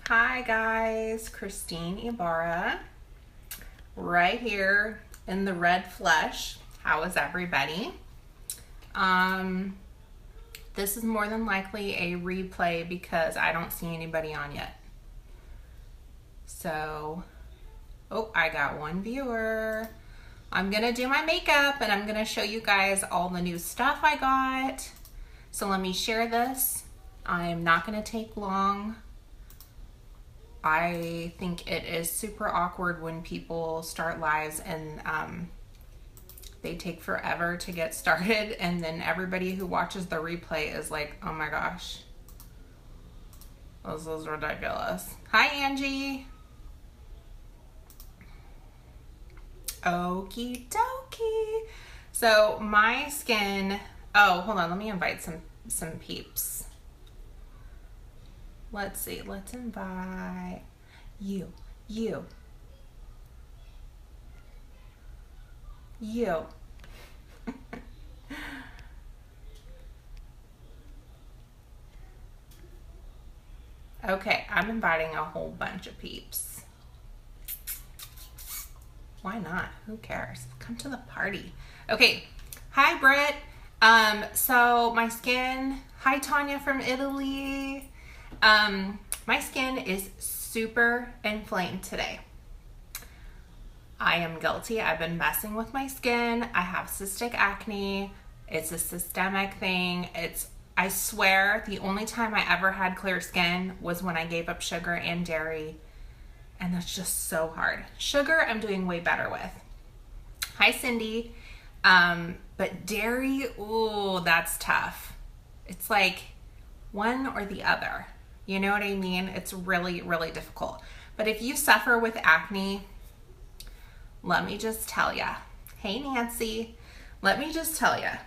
Hi guys, Christine Ibarra, right here in the red flesh. How is everybody? This is more than likely a replay because I don't see anybody on yet. So, oh, I got one viewer. I'm gonna do my makeup and I'm gonna show you guys all the new stuff I got. So let me share this. I'm not gonna take long. I think it is super awkward when people start lives and they take forever to get started, and then everybody who watches the replay is like, oh my gosh, this is ridiculous. Hi, Angie. Okie dokie. So my skin, oh, hold on, let me invite some peeps. Let's see, let's invite you. Okay, I'm inviting a whole bunch of peeps. Why not? Who cares? Come to the party. Okay, hi Britt. So my skin, hi Tanya from Italy. My skin is super inflamed today. I am guilty. I've been messing with my skin. I have cystic acne. It's a systemic thing. I swear the only time I ever had clear skin was when I gave up sugar and dairy. And that's just so hard. Sugar, I'm doing way better with. Hi, Cindy. But dairy, ooh, that's tough. It's like one or the other. You know what I mean? It's really, really difficult. But if you suffer with acne, let me just tell ya. Hey, Nancy. Let me just tell ya.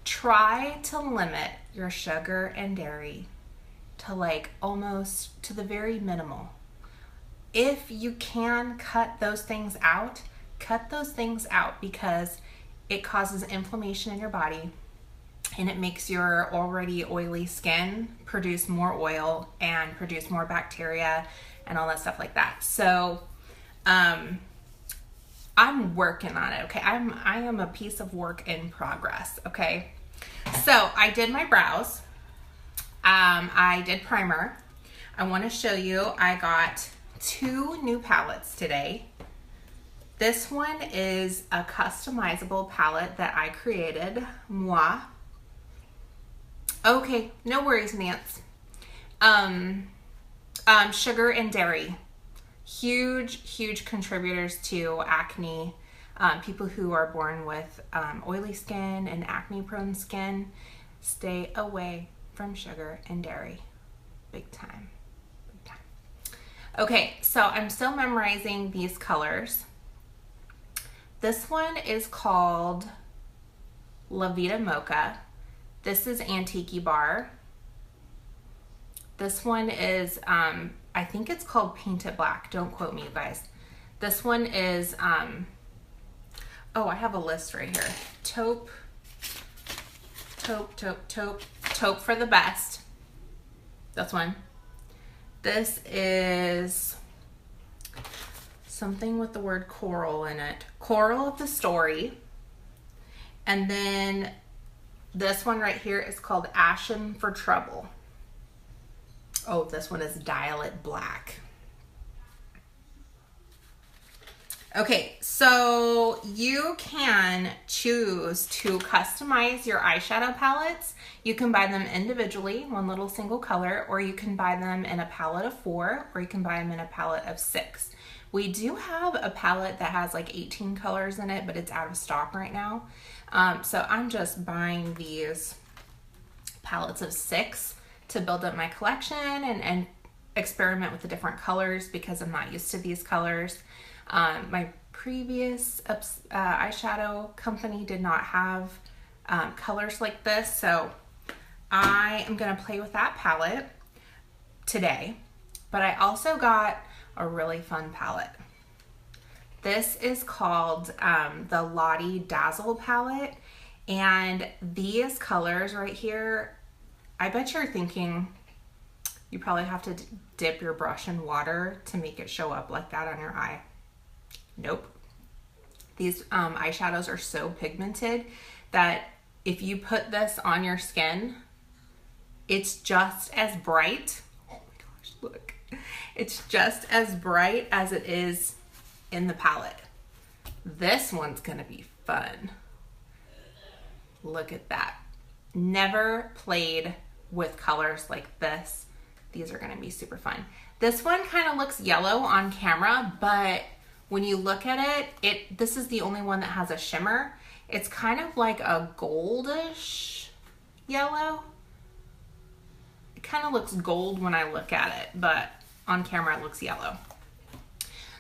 Try to limit your sugar and dairy to like almost to the very minimal. If you can cut those things out, cut those things out because it causes inflammation in your body and it makes your already oily skin produce more oil and produce more bacteria and all that stuff like that. So I'm working on it, okay? I am a piece of work in progress, okay? So I did my brows. I did primer. I want to show you, I got 2 new palettes today. This one is a customizable palette that I created, whaaa. Okay, no worries, Nance. Sugar and dairy, huge contributors to acne. People who are born with oily skin and acne prone skin, stay away from sugar and dairy. Big time. Okay, so I'm still memorizing these colors. This one is called La Vida Mocha. This is Antique Bar. This one is, I think it's called Painted Black. Don't quote me, you guys. This one is, oh, I have a list right here. Taupe for the best. That's one. This is something with the word coral in it. Coral of the Story. And then this one right here is called Ashen for Trouble. Oh, this one is Dial It Black. Okay, so you can choose to customize your eyeshadow palettes. You can buy them individually, one little single color, or you can buy them in a palette of 4, or you can buy them in a palette of 6. We do have a palette that has like 18 colors in it, but it's out of stock right now. So I'm just buying these palettes of 6 to build up my collection and experiment with the different colors because I'm not used to these colors. My previous eyeshadow company did not have colors like this, so I am going to play with that palette today. But I also got a really fun palette. This is called the Lottie Dazzle palette, and these colors right here, I bet you're thinking, You probably have to dip your brush in water to make it show up like that on your eye. Nope. These eyeshadows are so pigmented that if you put this on your skin, it's just as bright. Oh my gosh, look. It's just as bright as it is in the palette. This one's gonna be fun. Look at that. Never played with colors like this. These are gonna be super fun. This one kind of looks yellow on camera, but when you look at it, this is the only one that has a shimmer. It's kind of like a goldish yellow. It kind of looks gold when I look at it, but on camera it looks yellow.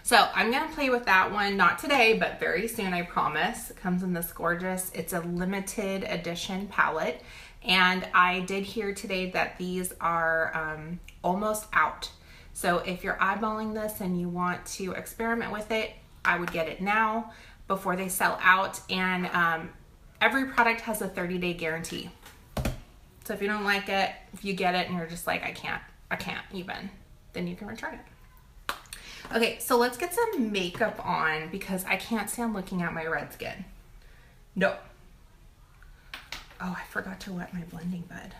So I'm gonna play with that one, not today, but very soon, I promise. It comes in this gorgeous, it's a limited edition palette. And I did hear today that these are almost out. So if you're eyeballing this and you want to experiment with it, I would get it now before they sell out. And every product has a 30-day guarantee. So if you don't like it, if you get it and you're just like, I can't even, then you can return it. Okay, so let's get some makeup on because I can't stand looking at my red skin. No. Oh, I forgot to wet my blending bud.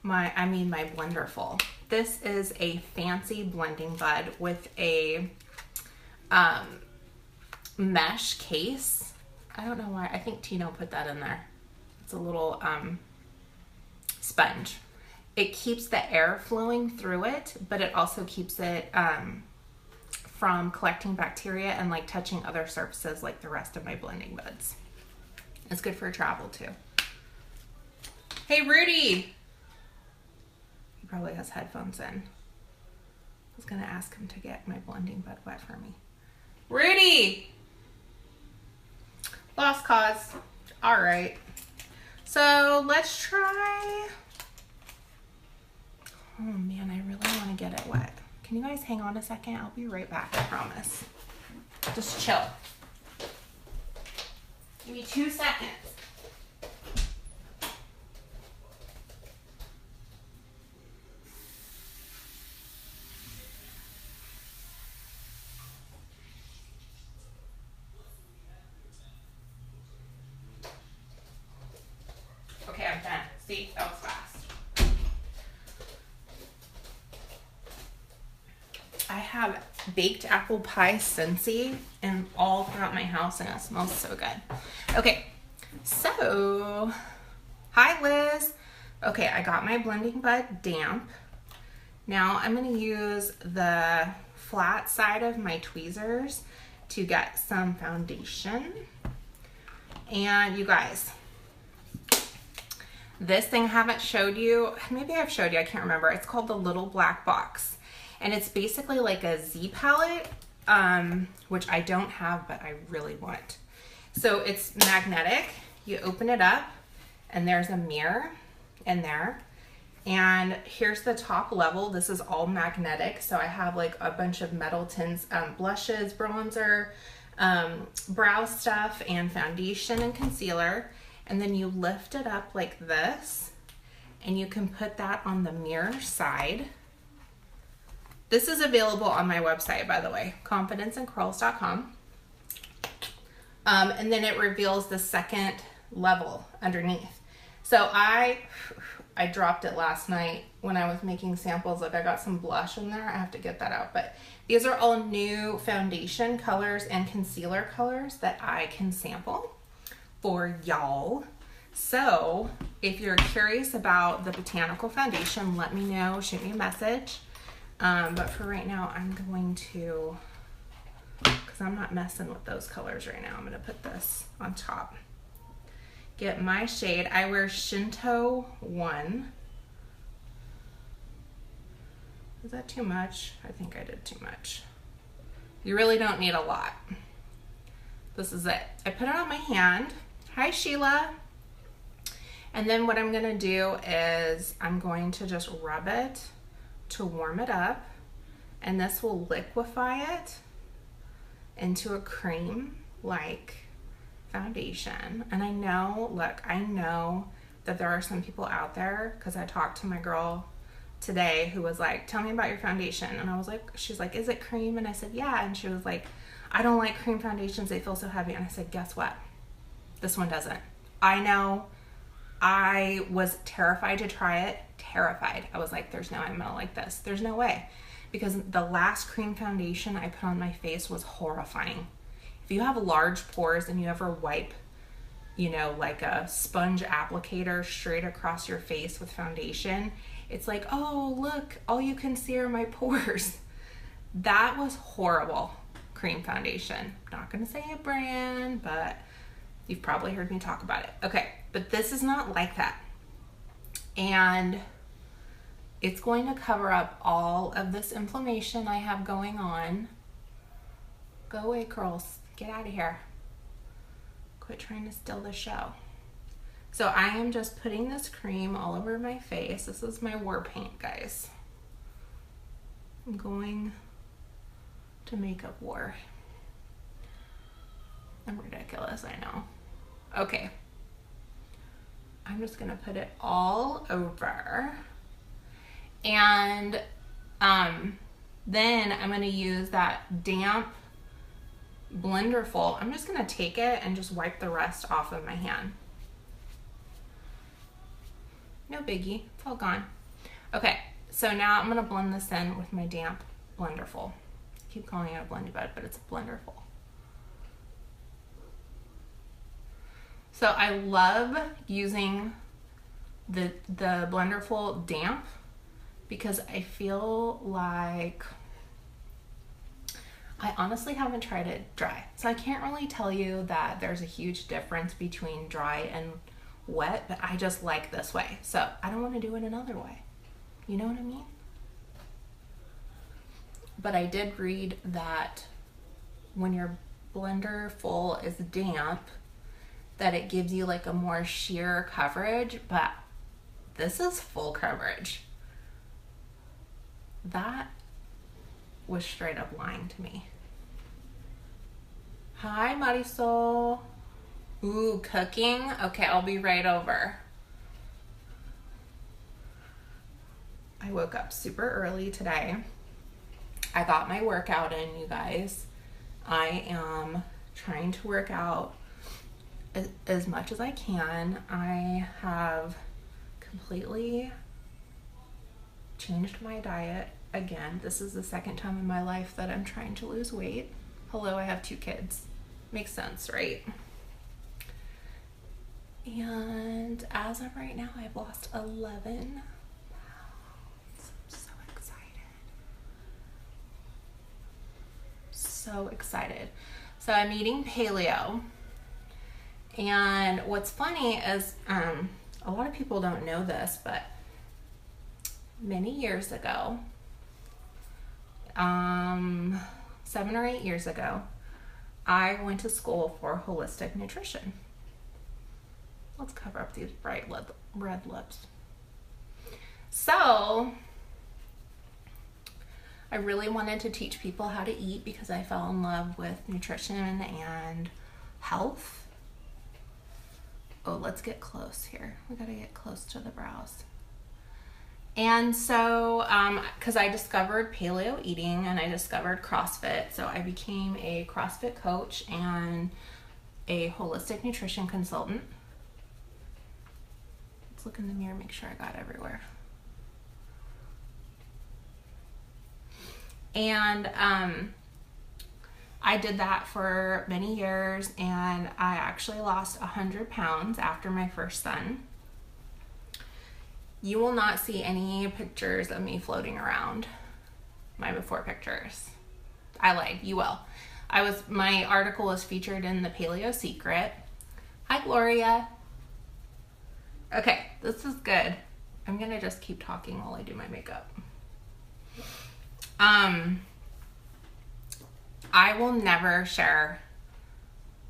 My Blenderful. This is a fancy blending bud with a mesh case. I don't know why. I think Tino put that in there. It's a little sponge. It keeps the air flowing through it, but it also keeps it from collecting bacteria and like touching other surfaces like the rest of my blending buds. It's good for travel too. Hey, Rudy. He probably has headphones in. I was gonna ask him to get my blending bud wet for me. Rudy! Lost cause. All right. So let's try. Oh man, I really want to get it wet. Can you guys hang on a second? I'll be right back, I promise. Just chill. Give me 2 seconds. Okay, I'm done. See, that was fast. I have baked apple pie Scentsy and all throughout my house and it smells so good. Okay, so hi Liz. Okay, I got my blending bud damp. Now I'm gonna use the flat side of my tweezers to get some foundation. And you guys, this thing I haven't showed you, maybe I've showed you, I can't remember. It's called the Little Black Box. And it's basically like a Z palette, which I don't have, but I really want. So it's magnetic. You open it up and there's a mirror in there. And here's the top level. This is all magnetic. So I have like a bunch of metal tints, blushes, bronzer, brow stuff, and foundation and concealer. And then you lift it up like this and you can put that on the mirror side. This is available on my website, by the way, confidenceandcurls.com. And then it reveals the second level underneath. So I dropped it last night when I was making samples. Like I got some blush in there. I have to get that out. But these are all new foundation colors and concealer colors that I can sample for y'all. So if you're curious about the botanical foundation, let me know. Shoot me a message. But for right now, I'm going to, because I'm not messing with those colors right now, I'm going to put this on top. Get my shade. I wear Shinto 1. Is that too much? I think I did too much. You really don't need a lot. This is it. I put it on my hand. Hi, Sheila. And then what I'm going to do is I'm going to just rub it to warm it up, and this will liquefy it into a cream like foundation. And I know, look, I know that there are some people out there, because I talked to my girl today who was like, tell me about your foundation. And I was like, she's like, is it cream? And I said, yeah. And she was like, I don't like cream foundations. They feel so heavy. And I said, guess what? This one doesn't. I know. I was terrified to try it. Terrified. I was like, there's no way I'm going to like this. There's no way. Because the last cream foundation I put on my face was horrifying. If you have large pores and you ever wipe, you know, like a sponge applicator straight across your face with foundation, it's like, oh, look, all you can see are my pores. That was horrible cream foundation. I'm not going to say a brand, but you've probably heard me talk about it. Okay, but this is not like that. And it's going to cover up all of this inflammation I have going on. Go away, curls. Get out of here. Quit trying to steal the show. So I am just putting this cream all over my face. This is my war paint, guys. I'm going to makeup war. I'm ridiculous, I know. Okay. I'm just gonna put it all over. And then I'm gonna use that damp Blenderful. I'm just gonna take it and just wipe the rest off of my hand. No biggie, it's all gone. Okay, so now I'm gonna blend this in with my damp Blenderful. I keep calling it a Blendy Bud, but it's a Blenderful. So I love using the Blenderful damp because I feel like I honestly haven't tried it dry. So I can't really tell you that there's a huge difference between dry and wet, but I just like this way. So I don't want to do it another way. You know what I mean? But I did read that when your Blenderful is damp, that it gives you like a more sheer coverage, but this is full coverage. That was straight up lying to me. Hi, Marisol. Ooh, cooking? Okay, I'll be right over. I woke up super early today. I got my workout in, you guys. I am trying to work out as much as I can. I have completely changed my diet again. This is the second time in my life that I'm trying to lose weight. Hello, I have 2 kids. Makes sense, right? And as of right now, I've lost 11 pounds. I'm so excited. So excited. So I'm eating paleo. And what's funny is, a lot of people don't know this, but many years ago, 7 or 8 years ago, I went to school for holistic nutrition. Let's cover up these bright red lips. So I really wanted to teach people how to eat because I fell in love with nutrition and health. Oh, let's get close here. We gotta get close to the brows. And so, because I discovered paleo eating and I discovered CrossFit, so I became a CrossFit coach and a holistic nutrition consultant. Let's look in the mirror, make sure I got everywhere. And I did that for many years, and I actually lost 100 pounds after my first son. You will not see any pictures of me floating around, my before pictures. I lied, you will. My article was featured in the Paleo Secret. Hi, Gloria. Okay, this is good. I'm gonna just keep talking while I do my makeup. I will never share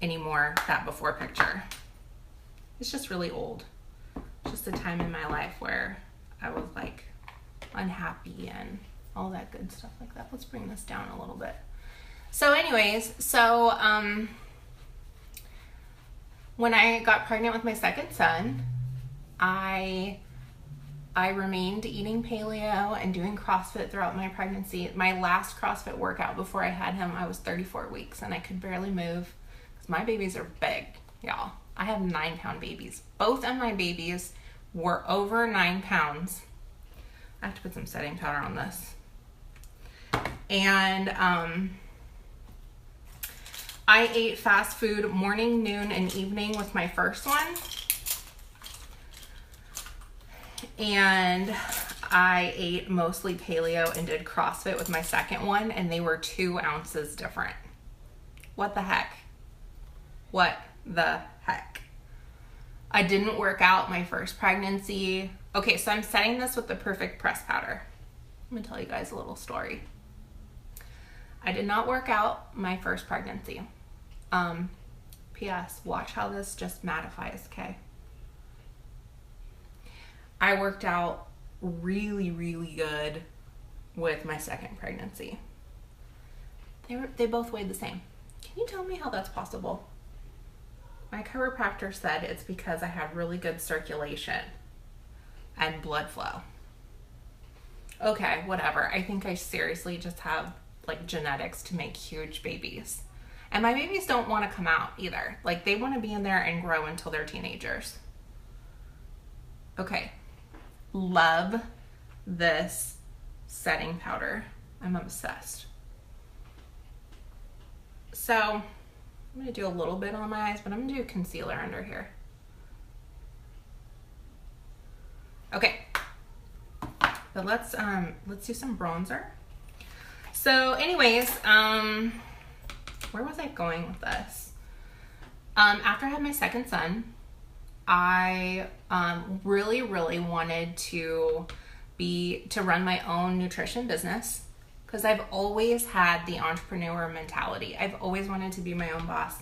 anymore that before picture. It's just really old. Just a time in my life where I was like unhappy and all that good stuff like that. Let's bring this down a little bit. So anyways, when I got pregnant with my second son, I I remained eating paleo and doing CrossFit throughout my pregnancy. My last CrossFit workout before I had him, I was 34 weeks and I could barely move because my babies are big, y'all. I have 9-pound babies. Both of my babies were over 9 pounds. I have to put some setting powder on this. And I ate fast food morning, noon, and evening with my first one. And I ate mostly paleo and did CrossFit with my second one, and they were 2 ounces different. What the heck? What the heck? I didn't work out my first pregnancy. Okay, so I'm setting this with the Perfect Press Powder. I'm gonna tell you guys a little story. I did not work out my first pregnancy. P.S. Watch how this just mattifies, okay? I worked out really, really good with my second pregnancy. They both weighed the same. Can you tell me how that's possible? My chiropractor said it's because I had really good circulation and blood flow. Okay, whatever. I think I seriously just have like genetics to make huge babies. And my babies don't want to come out either. Like they want to be in there and grow until they're teenagers. Okay. Love this setting powder. I'm obsessed. So I'm going to do a little bit on my eyes, but I'm going to do concealer under here. Okay. But let's do some bronzer. So anyways, where was I going with this? After I had my second son, I really, really wanted to run my own nutrition business because I've always had the entrepreneur mentality. I've always wanted to be my own boss.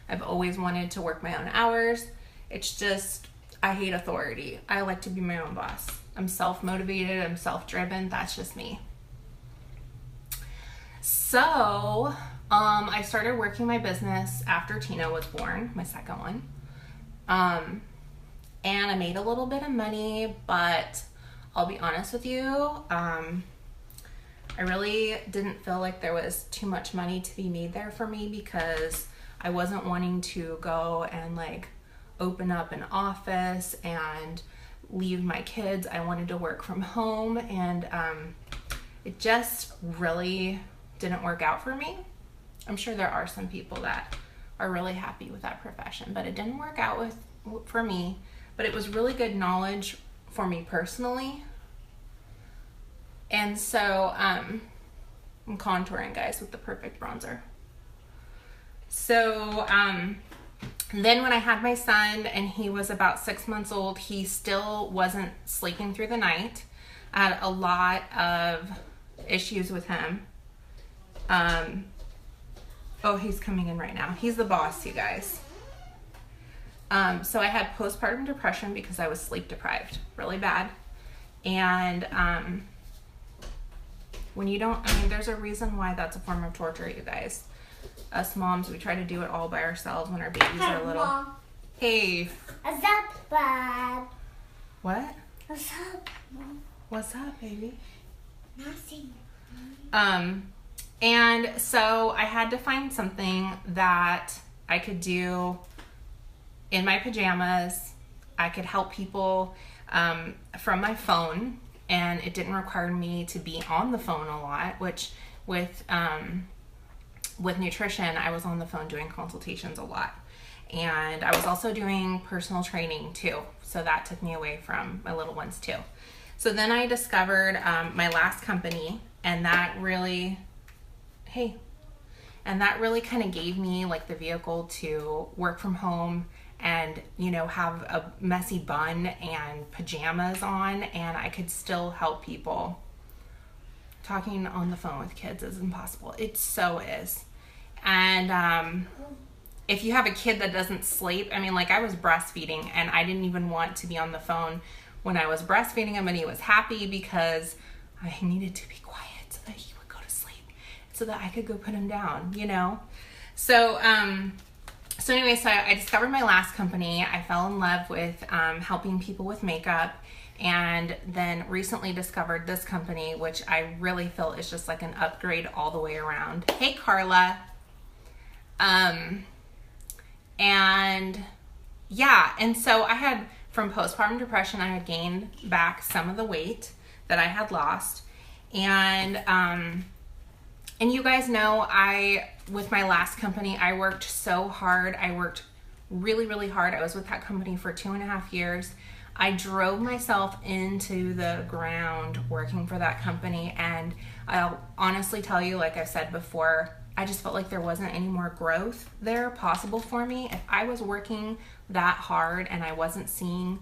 I've always wanted to work my own hours. It's just, I hate authority. I like to be my own boss. I'm self-motivated. I'm self-driven. That's just me. So I started working my business after Tina was born, my second one. And I made a little bit of money, but I'll be honest with you, I really didn't feel like there was too much money to be made there for me because I wasn't wanting to go and like open up an office and leave my kids. I wanted to work from home, and it just really didn't work out for me. I'm sure there are some people that are really happy with that profession, but it didn't work out for me. But it was really good knowledge for me personally. And so I'm contouring, guys, with the Perfect Bronzer. So then when I had my son and he was about 6 months old, he still wasn't sleeping through the night. I had a lot of issues with him. Oh, he's coming in right now. He's the boss, you guys. So I had postpartum depression because I was sleep deprived really bad. And when you don't, I mean, there's a reason why that's a form of torture, you guys. Us moms, we try to do it all by ourselves when our babies are little. Mom. Hey. What's up, Bob? What? What's up, Mom? What's up, baby? Nothing. And so I had to find something that I could do in my pajamas. I could help people from my phone, and it didn't require me to be on the phone a lot, which with nutrition, I was on the phone doing consultations a lot. And I was also doing personal training too. So that took me away from my little ones too. So then I discovered my last company, and that really, kind of gave me like the vehicle to work from home and, you know, have a messy bun and pajamas on, and I could still help people. Talking on the phone with kids is impossible. It so is. And if you have a kid that doesn't sleep, I mean, like I was breastfeeding and I didn't even want to be on the phone when I was breastfeeding him, and he was happy because I needed to be quiet so that he would go to sleep, so that I could go put him down, you know? So, so anyway, so I discovered my last company. I fell in love with helping people with makeup, and then recently discovered this company, which I really feel is just like an upgrade all the way around. Hey, Carla. And yeah, and so I had, from postpartum depression, I had gained back some of the weight that I had lost. And you guys know, with my last company, I worked so hard. I worked really, really hard. I was with that company for 2.5 years. I drove myself into the ground working for that company. And I'll honestly tell you, like I said before, I just felt like there wasn't any more growth there possible for me. If I was working that hard and I wasn't seeing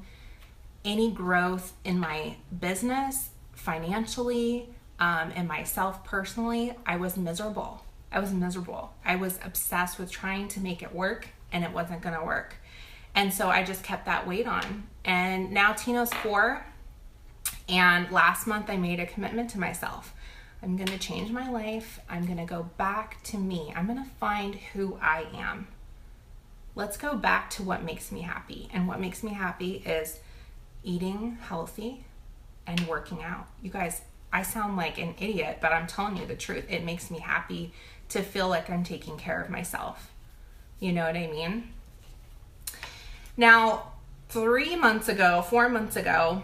any growth in my business, financially, and myself personally, I was miserable. I was obsessed with trying to make it work, and it wasn't going to work. And so I just kept that weight on. And now Tino's 4, and last month I made a commitment to myself. I'm going to change my life. I'm going to go back to me. I'm going to find who I am. Let's go back to what makes me happy. And what makes me happy is eating healthy and working out. You guys, I sound like an idiot, but I'm telling you the truth. It makes me happy to feel like I'm taking care of myself. You know what I mean? Now, 4 months ago,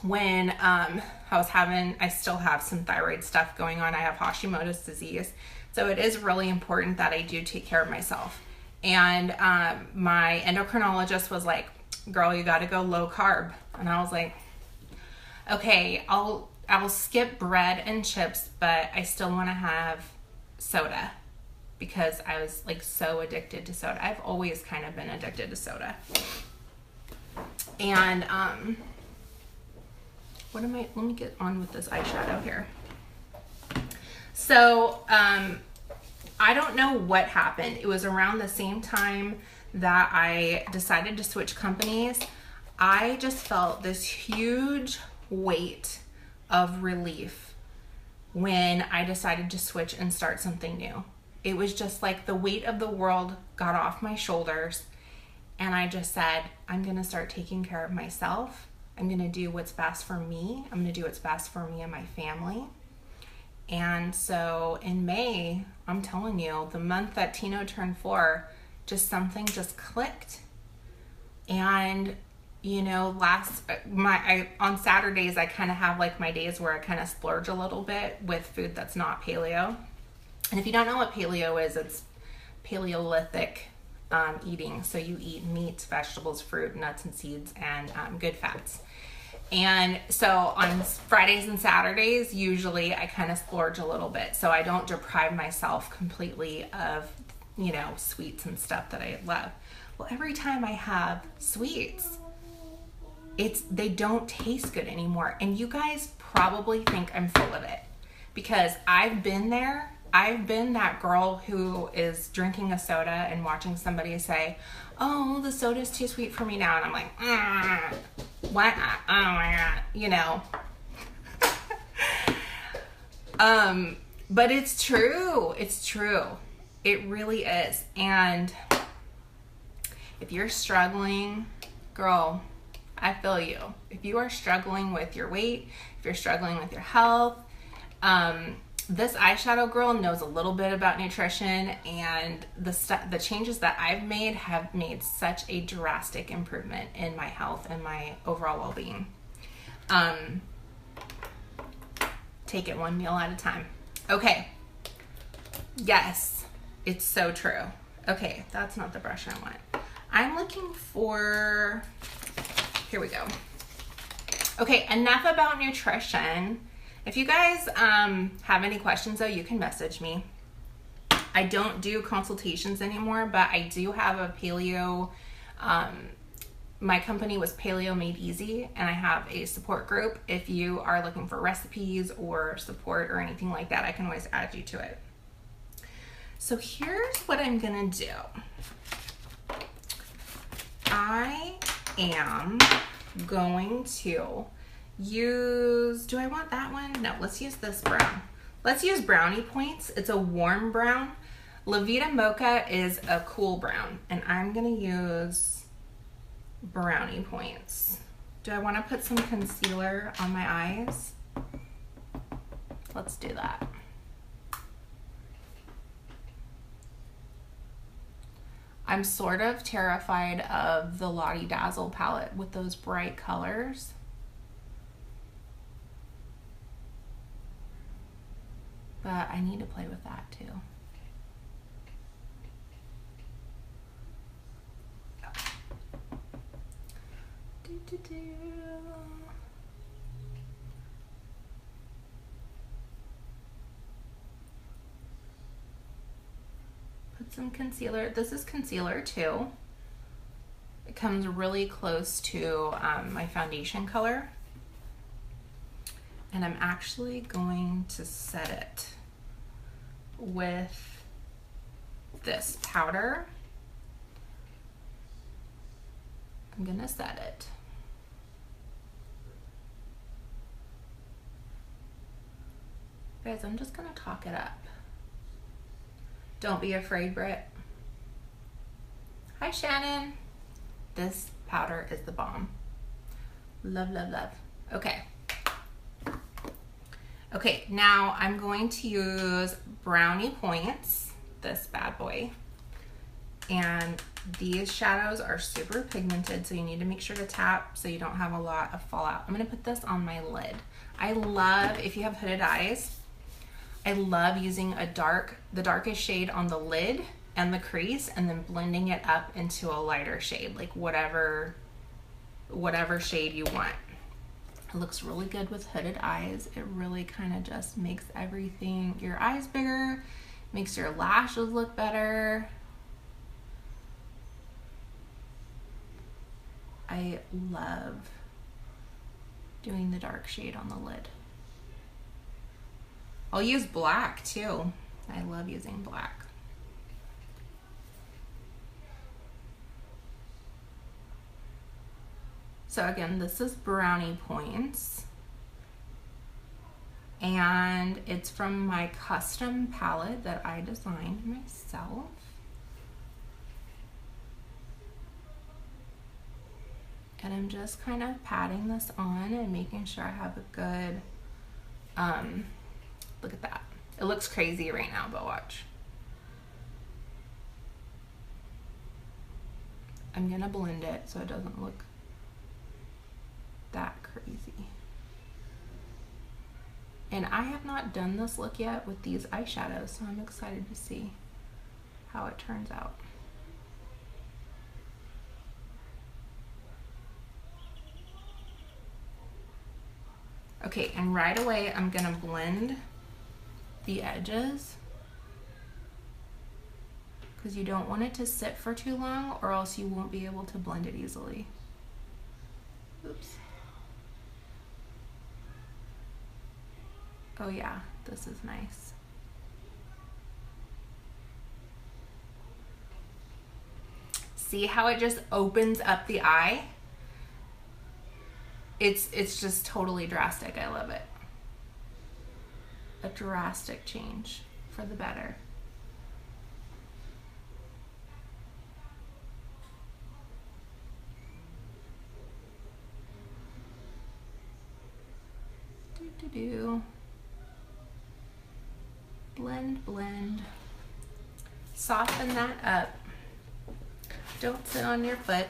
when I still have some thyroid stuff going on. I have Hashimoto's disease. So it is really important that I do take care of myself. And my endocrinologist was like, girl, you got to go low carb. And I was like, okay, I will skip bread and chips, but I still want to have soda, because I was like so addicted to soda. I've always kind of been addicted to soda. And let me get on with this eyeshadow here. So I don't know what happened. It was around the same time that I decided to switch companies. I just felt this huge weight of relief when I decided to switch and start something new. It was just like the weight of the world got off my shoulders, and I just said, I'm going to start taking care of myself. I'm going to do what's best for me. I'm going to do what's best for me and my family. And so in May, I'm telling you, the month that Tino turned 4, something just clicked. And you know, on Saturdays, I kind of have like my days where I kind of splurge a little bit with food that's not paleo. And if you don't know what paleo is, it's Paleolithic eating. So you eat meats, vegetables, fruit, nuts and seeds, and good fats. And so on Fridays and Saturdays, usually I kind of splurge a little bit. So I don't deprive myself completely of, you know, sweets and stuff that I love. Well, every time I have sweets, they don't taste good anymore. And you guys probably think I'm full of it, because I've been there. I've been that girl who is drinking a soda and watching somebody say, oh, the soda's too sweet for me now. And I'm like, what? Oh my God, you know. But it's true. It's true. It really is. And if you're struggling, girl, I feel you. If you are struggling with your weight, if you're struggling with your health, this eyeshadow girl knows a little bit about nutrition, and the changes that I've made have made such a drastic improvement in my health and my overall well-being. Take it one meal at a time. Okay. Yes, it's so true. Okay, that's not the brush I want. I'm looking for, here we go. Okay, enough about nutrition. If you guys have any questions though, you can message me. I don't do consultations anymore, but I do have a paleo, my company was Paleo Made Easy, and I have a support group. If you are looking for recipes or support or anything like that, I can always add you to it. So here's what I'm gonna do. I am going to use, do I want that one? No, let's use this brown. Let's use Brownie Points. It's a warm brown. La Vida Mocha is a cool brown, and I'm gonna use Brownie Points. Do I want to put some concealer on my eyes? Let's do that. I'm sort of terrified of the Lottie Dazzle palette with those bright colors. But I need to play with that too. Put some concealer. This is concealer too. It comes really close to my foundation color. And I'm actually going to set it with this powder. I'm gonna set it. Guys, I'm just gonna talk it up. Don't be afraid, Britt. Hi, Shannon. This powder is the bomb. Love, love, love. Okay. Okay, now I'm going to use Brownie Points, this bad boy. And these shadows are super pigmented, so you need to make sure to tap so you don't have a lot of fallout. I'm gonna put this on my lid. I love, if you have hooded eyes, I love using the darkest shade on the lid and the crease and then blending it up into a lighter shade, like whatever shade you want. It looks really good with hooded eyes. It really kind of just makes everything, your eyes bigger, makes your lashes look better. I love doing the dark shade on the lid. I'll use black too. I love using black. So again, this is Brownie Points. And it's from my custom palette that I designed myself. And I'm just kind of patting this on and making sure I have a good, look at that. It looks crazy right now, but watch. I'm gonna blend it so it doesn't look that crazy. And I have not done this look yet with these eyeshadows, so I'm excited to see how it turns out. Okay, and right away I'm gonna blend the edges because you don't want it to sit for too long or else you won't be able to blend it easily. Oops. Oh yeah, this is nice. See how it just opens up the eye? It's just totally drastic. I love it. A drastic change for the better. Do. Blend, blend. Soften that up. Don't sit on your foot.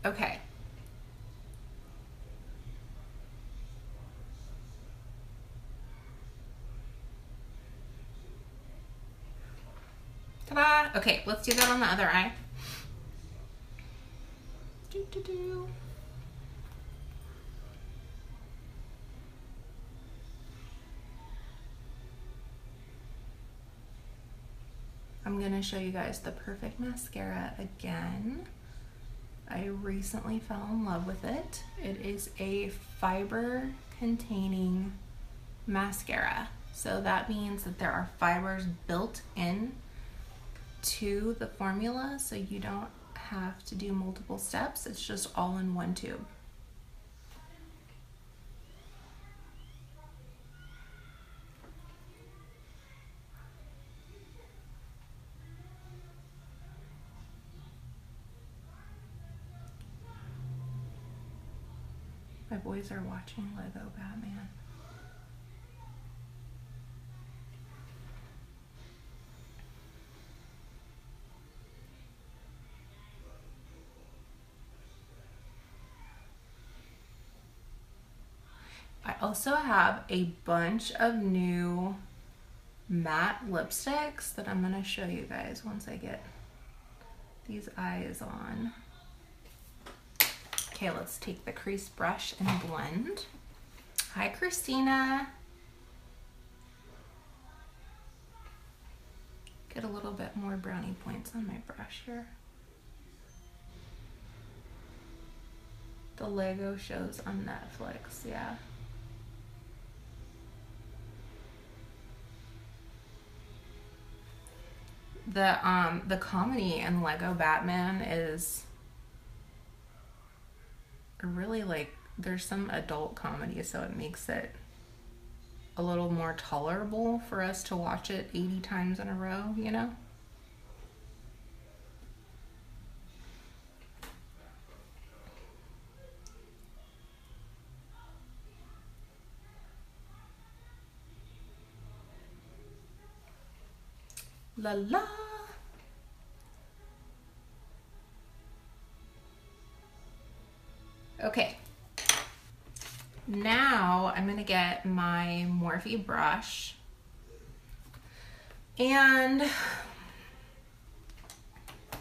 Okay. Ta-da! Okay, let's do that on the other eye. Do. I'm gonna show you guys the Perfect mascara again. I recently fell in love with it. It is a fiber containing mascara. So that means that there are fibers built in to the formula, so you don't have to do multiple steps. It's just all in one tube. boys are watching Lego Batman. I also have a bunch of new matte lipsticks that I'm gonna show you guys once I get these eyes on. Okay, let's take the crease brush and blend. Hi, Christina. Get a little bit more brownie points on my brush here. The Lego shows on Netflix, yeah. The comedy in Lego Batman is really like, there's some adult comedy, so it makes it a little more tolerable for us to watch it 80 times in a row, you know? La la. Okay. Now I'm gonna get my Morphe brush and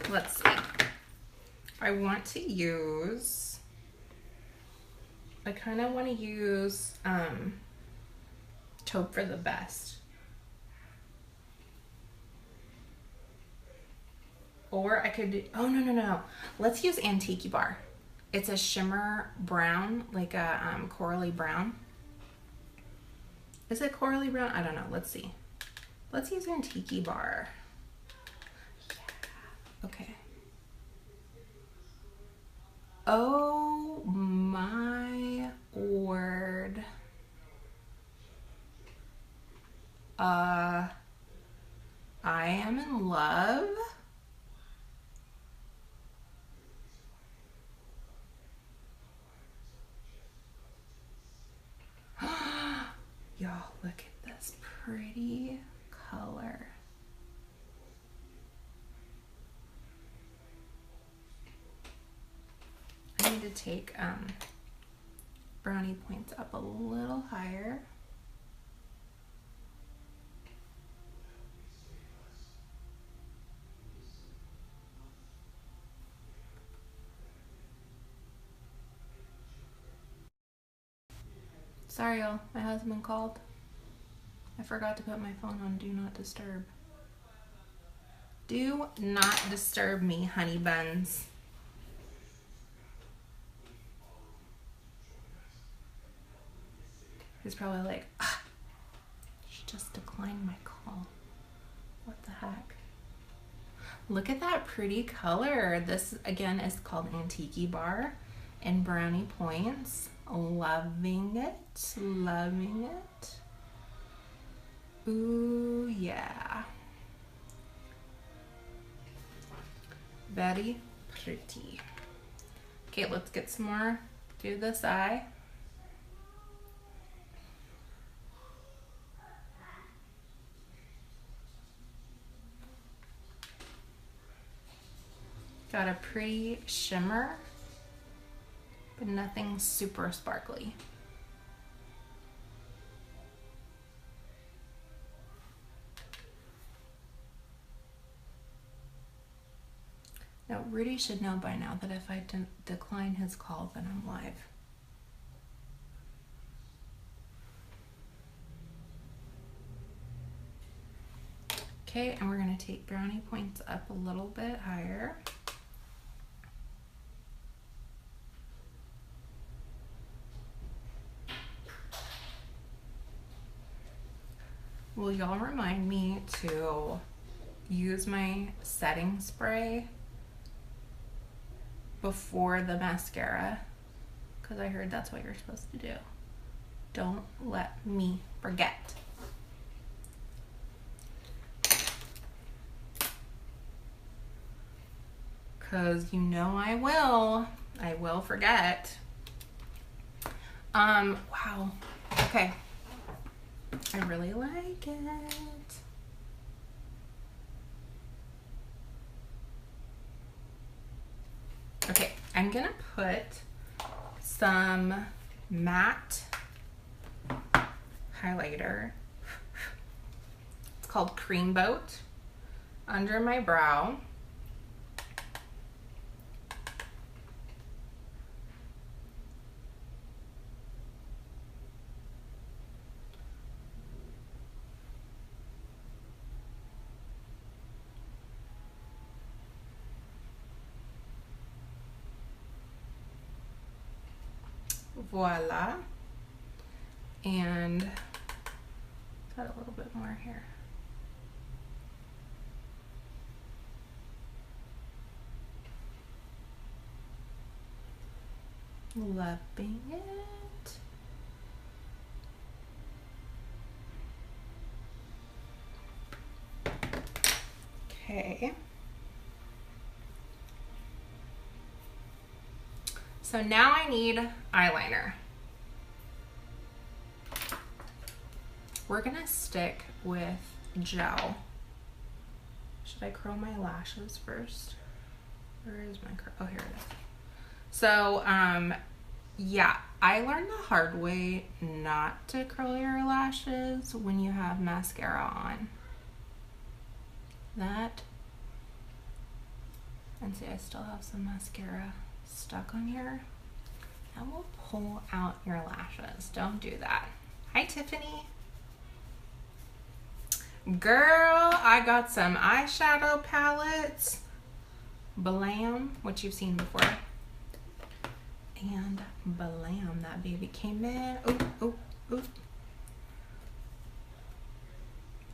let's see. I want to use, I kind of want to use Taupe for the Best. Or I could do, oh no. Let's use Antique Bar. It's a shimmer brown, like a corally brown. Is it corally brown? I don't know. Let's see. Let's use Antique Bar. Yeah. Okay. Oh my word. I am in love. Y'all, look at this pretty color. I need to take brownie points up a little higher. Sorry y'all, my husband called. I forgot to put my phone on Do Not Disturb. Do not disturb me, honey buns. He's probably like, ah, she just declined my call. What the heck? Look at that pretty color. This again is called Antique Bar and brownie points. Loving it, loving it. Ooh, yeah. Very pretty. Okay, let's get some more. Do this eye. Got a pretty shimmer, but nothing super sparkly. Now, Rudy should know by now that if I decline his call, then I'm live. Okay, and we're gonna take brownie points up a little bit higher. Will y'all remind me to use my setting spray before the mascara? Because I heard that's what you're supposed to do. Don't let me forget. Because you know I will forget. Wow. Okay. I really like it. Okay, I'm gonna put some matte highlighter. It's called Cream Boat under my brow. Voila. And got a little bit more here. Loving it. Okay. So now I need eyeliner. We're gonna stick with gel. Should I curl my lashes first? Where is my curl? Oh, here it is. So, yeah, I learned the hard way not to curl your lashes when you have mascara on. That, and see, I still have some mascara stuck on here. That will pull out your lashes. Don't do that. Hi, Tiffany. Girl, I got some eyeshadow palettes. Blam, which you've seen before. And blam, that baby came in. Oh, oh, oh.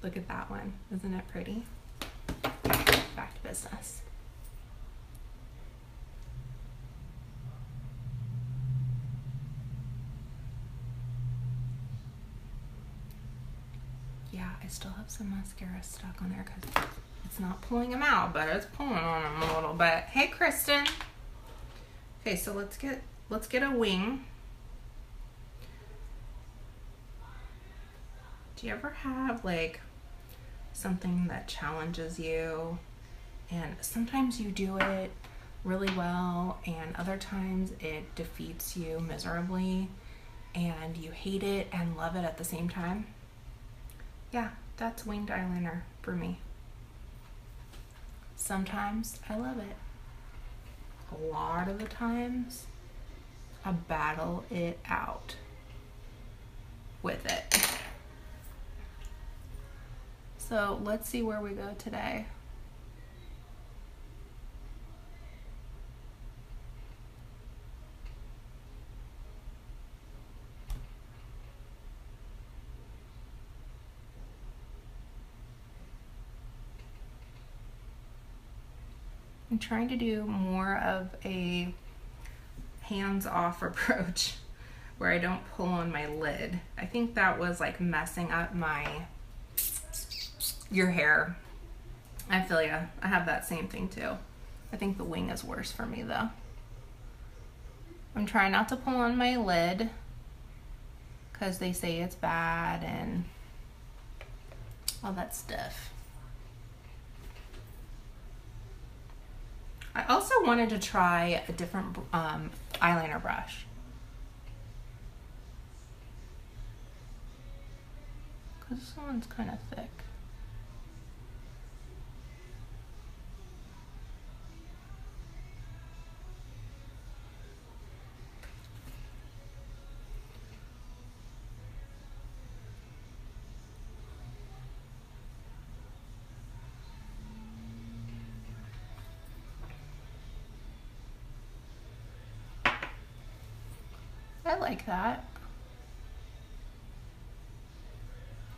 Look at that one. Isn't it pretty? Back to business. Yeah, I still have some mascara stuck on there because it's not pulling them out, but it's pulling on them a little bit. Hey, Kristen. Okay, so let's get a wing. Do you ever have like something that challenges you, and sometimes you do it really well and other times it defeats you miserably and you hate it and love it at the same time? Yeah, that's winged eyeliner for me. Sometimes I love it. A lot of the times I battle it out with it. So let's see where we go today. I'm trying to do more of a hands-off approach where I don't pull on my lid. I think that was like messing up your hair. I feel ya. I have that same thing too. I think the wing is worse for me though. I'm trying not to pull on my lid because they say it's bad and all that stuff. I also wanted to try a different eyeliner brush. Because this one's kind of thick. I like that.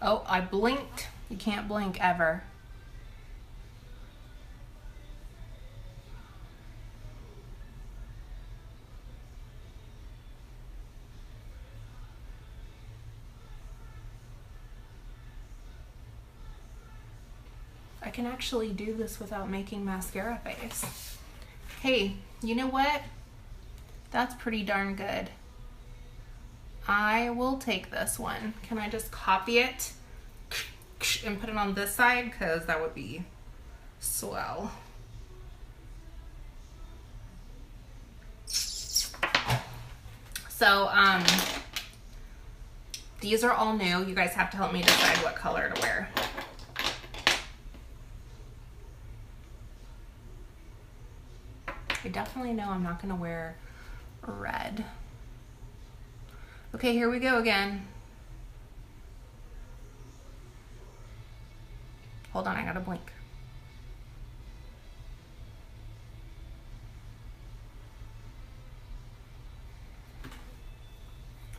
Oh, I blinked. You can't blink ever. I can actually do this without making mascara face. Hey, you know what? That's pretty darn good. I will take this one. Can I just copy it and put it on this side? Because that would be swell. So, these are all new. You guys have to help me decide what color to wear. I definitely know I'm not going to wear red. Okay, here we go again. Hold on, I gotta blink.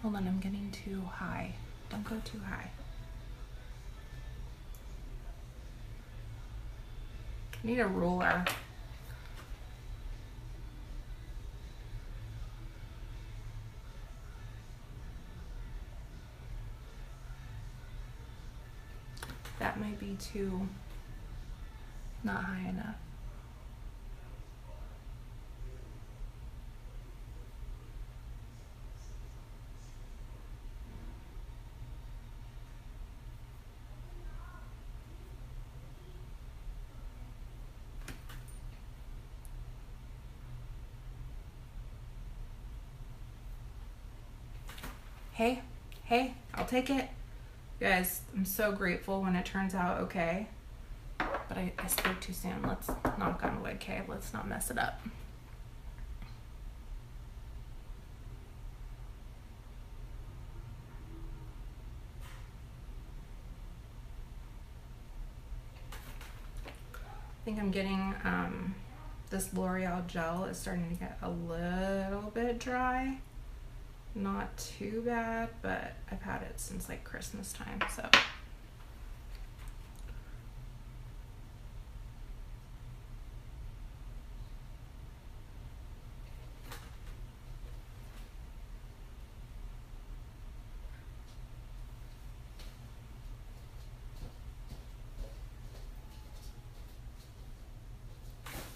Hold on, I'm getting too high. Don't go too high. I need a ruler. That might be too not high enough. Hey, I'll take it. Guys, I'm so grateful when it turns out okay. But I spoke too soon. Let's knock on wood, okay? Let's not mess it up. I think I'm getting, this L'Oreal gel is starting to get a little bit dry. Not too bad, but I've had it since like Christmas time, so.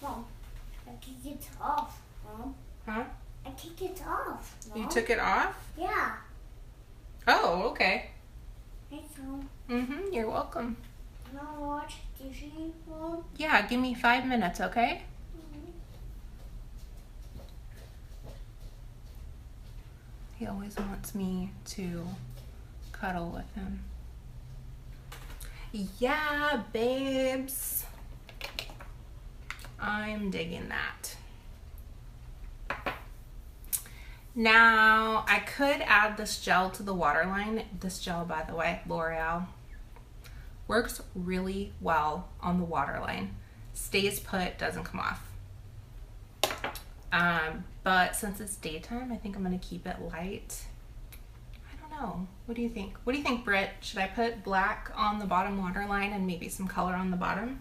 Mom, I took it off, Mom. Huh? I took it off, Mom. You took it off? Yeah. Oh, okay. Thanks, Mom. Mm-hmm, you're welcome. Can I watch TV, Mom? Yeah, give me 5 minutes, okay? He always wants me to cuddle with him. Yeah, babes. I'm digging that. Now, I could add this gel to the waterline. This gel, by the way, L'Oreal, works really well on the waterline. Stays put, doesn't come off. But since it's daytime, I think I'm gonna keep it light. I don't know. What do you think? What do you think, Britt? Should I put black on the bottom waterline and maybe some color on the bottom?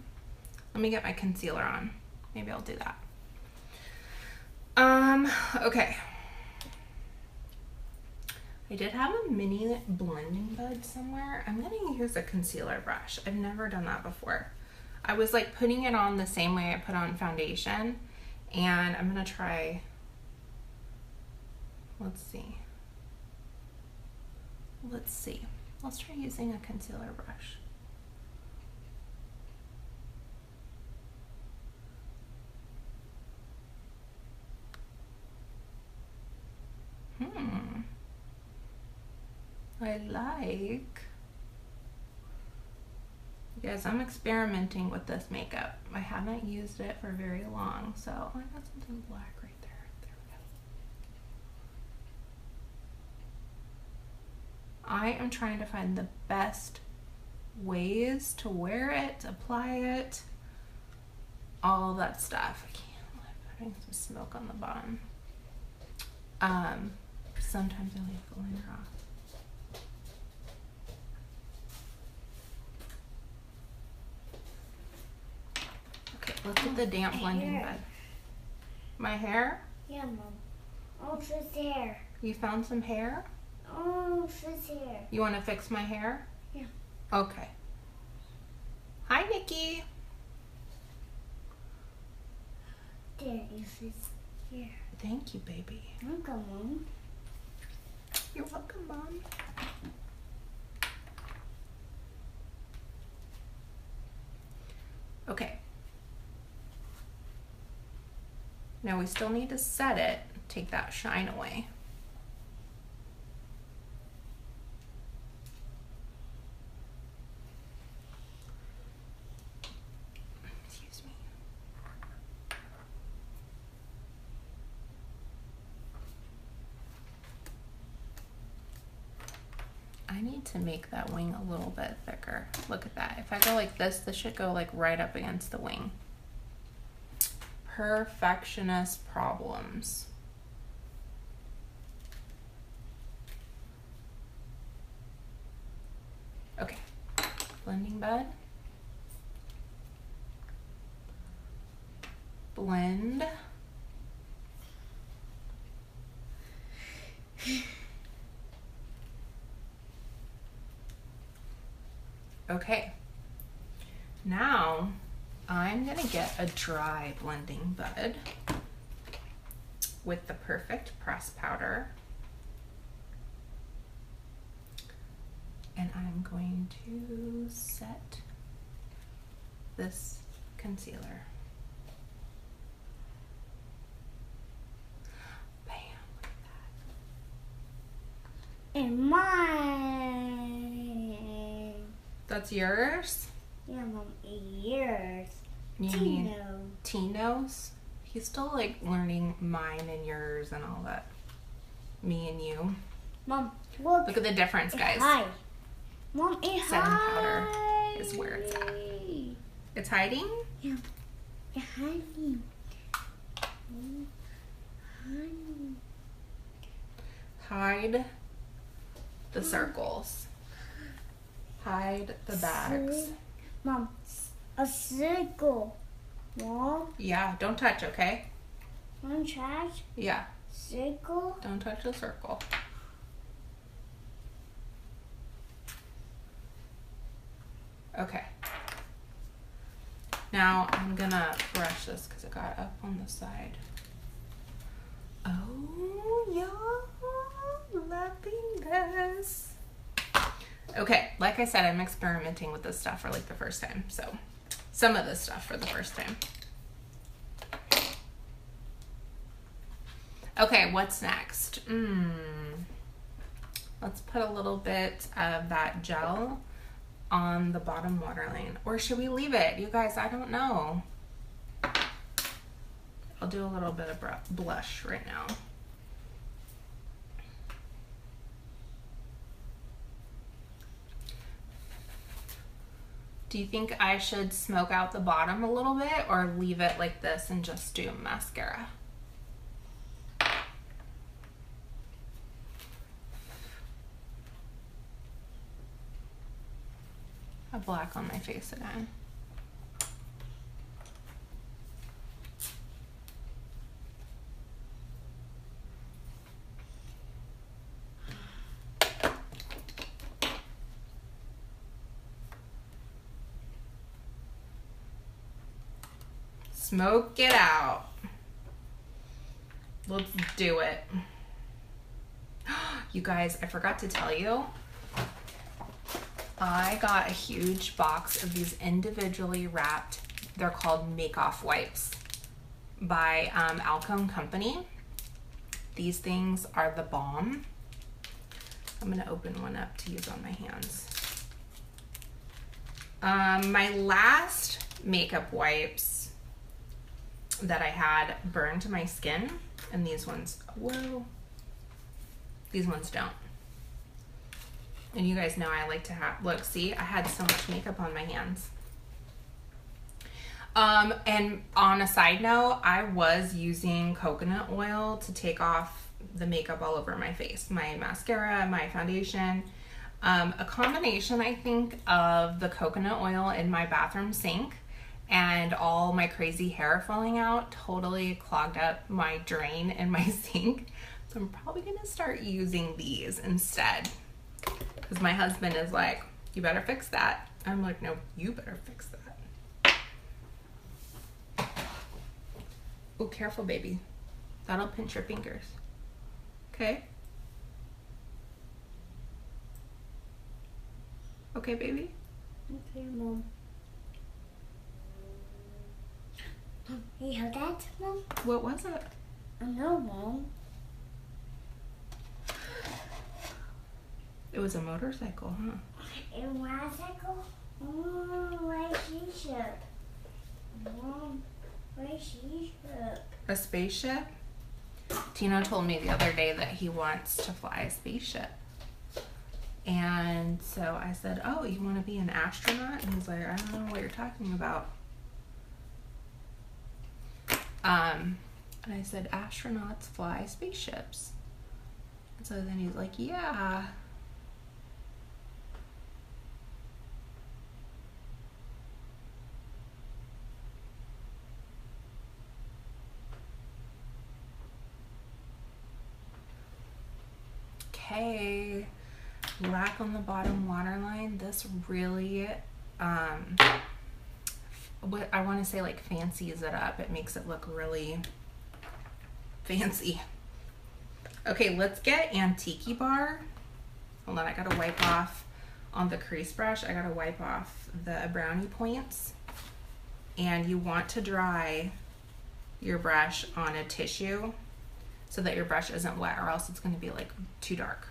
Let me get my concealer on. Maybe I'll do that. Okay. I did have a mini blending bud somewhere. I'm gonna use a concealer brush. I've never done that before. I was like putting it on the same way I put on foundation, and I'm gonna try, let's see. Let's try using a concealer brush. I like. Guys, I'm experimenting with this makeup. I haven't used it for very long, so I got something black right there. There we go. I am trying to find the best ways to wear it, apply it, all that stuff. I can't, I'm putting some smoke on the bottom. Sometimes I leave the liner off. Okay, let's get the damp blending bud. My hair? Yeah, Mom. Oh, it's hair. You found some hair? Oh, it's hair. You want to fix my hair? Yeah. Okay. Hi, Nikki. There is his hair. Thank you, baby. Welcome, Mom. You're welcome, Mom. Okay. Now we still need to set it, take that shine away. Excuse me. I need to make that wing a little bit thicker. Look at that. If I go like this should go like right up against the wing. Perfectionist problems. Okay, blending bud. Blend. Okay, now I'm gonna get a dry blending bud with the Perfect Press powder, and I'm going to set this concealer. Bam, look at that. And mine. That's yours? Yeah, Mom, yours. You mean Tino's? He's still like learning mine and yours and all that. Me and you. Mom, look. Look at the difference, guys. Hi. Mom, it's Setting powder is where it's at. It's hiding? Yeah. It's hiding. Hide the circles. Hide the bags. Mom, a circle. Mom, Yeah, don't touch, okay? one trash, Yeah, circle. don't touch the circle. Okay. Now I'm gonna brush this because it got up on the side. Oh, yeah, loving this. Okay, like I said, I'm experimenting with this stuff for like the first time. So, some of this stuff for the first time. Okay, what's next? Let's put a little bit of that gel on the bottom waterline. Or should we leave it? You guys, I don't know. I'll do a little bit of blush right now. Do you think I should smoke out the bottom a little bit or leave it like this and just do mascara? A black on my face again. Smoke it out. Let's do it. You guys, I forgot to tell you, I got a huge box of these individually wrapped, they're called make-off wipes by Alcone Company. These things are the bomb. I'm gonna open one up to use on my hands. My last makeup wipes that I had burned my skin, and these ones, whoa, these ones don't. And you guys know I like to have, look, see, I had so much makeup on my hands. And on a side note, I was using coconut oil to take off the makeup all over my face, my mascara, my foundation. A combination, I think, of the coconut oil in my bathroom sink and all my crazy hair falling out totally clogged up my drain in my sink. So I'm probably gonna start using these instead. Because my husband is like, you better fix that. I'm like, no, you better fix that. Oh, careful, baby. That'll pinch your fingers. Okay? Okay, baby? Okay, Mom. You heard that, Mom? What was it? I know, Mom. It was a motorcycle, huh? A motorcycle? Oh, where's spaceship? Mom, where's spaceship? A spaceship? Tino told me the other day that he wants to fly a spaceship. And so I said, oh, you want to be an astronaut? And he's like, I don't know what you're talking about. And I said, astronauts fly spaceships. And so then he's like, yeah. Okay, black on the bottom waterline. This really, what I want to say, like, fancies it up. It makes it look really fancy. Okay, let's get Antique Bar. Hold on, I gotta wipe off on the crease brush. I gotta wipe off the brownie points. And you want to dry your brush on a tissue so that your brush isn't wet, or else it's gonna be like too dark.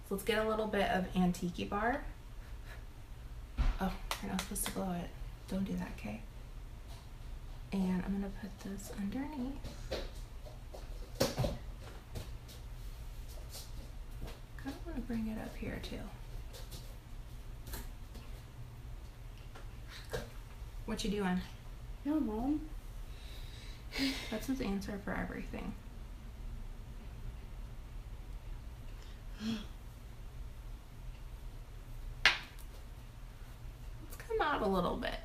So let's get a little bit of Antique Bar. Oh, you're not supposed to blow it. Don't do that, okay? And I'm gonna put this underneath. Kind of want to bring it up here too. What you doing? No, Mom. That's his answer for everything. Let's come out a little bit.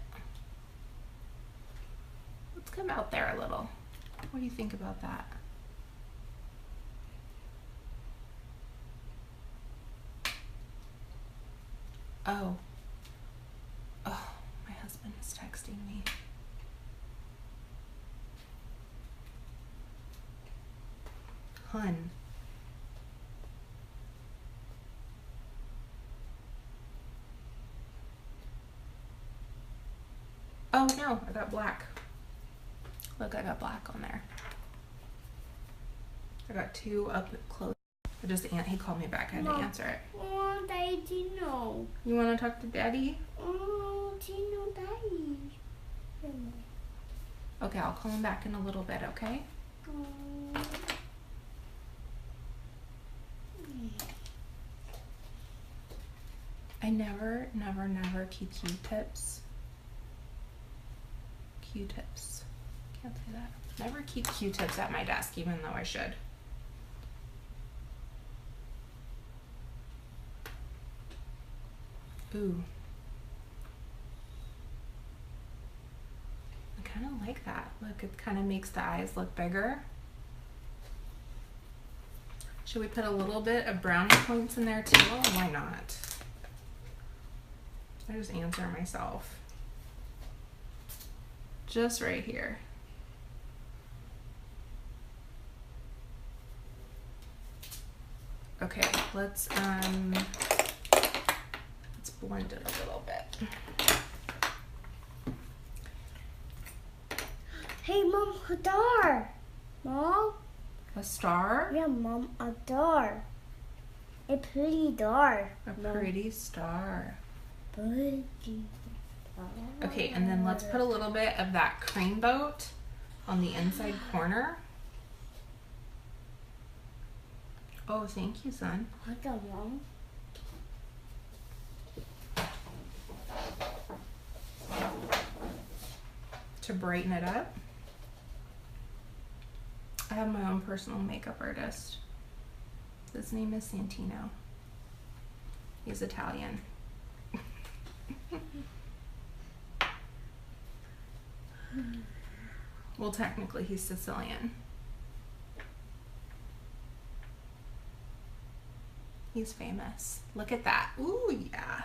Let's come out there a little. What do you think about that? Oh. Oh, my husband is texting me. Hun. Oh no, I got black. Look, I got black on there. I got two up close. He called me back. I had to answer it. Oh, Daddy, no. You want to talk to Daddy? Oh, Tino, Daddy. Okay, I'll call him back in a little bit, okay? Oh. I never keep Q-tips. Q-tips. Can't say that. Never keep Q-tips at my desk, even though I should. Ooh. I kind of like that. Look, it kind of makes the eyes look bigger. Should we put a little bit of brownie points in there too? Why not? I just answer myself. Just right here. Okay, let's blend it a little bit. Hey, Mom, a door. Mom? A star? Yeah, Mom, a door. A pretty door. A pretty star. Pretty. Okay, and then let's put a little bit of that cream boat on the inside corner. Oh, thank you, son. What the, Mom? To brighten it up. I have my own personal makeup artist. His name is Santino. He's Italian. Well, technically he's Sicilian. He's famous. Look at that. Ooh, yeah.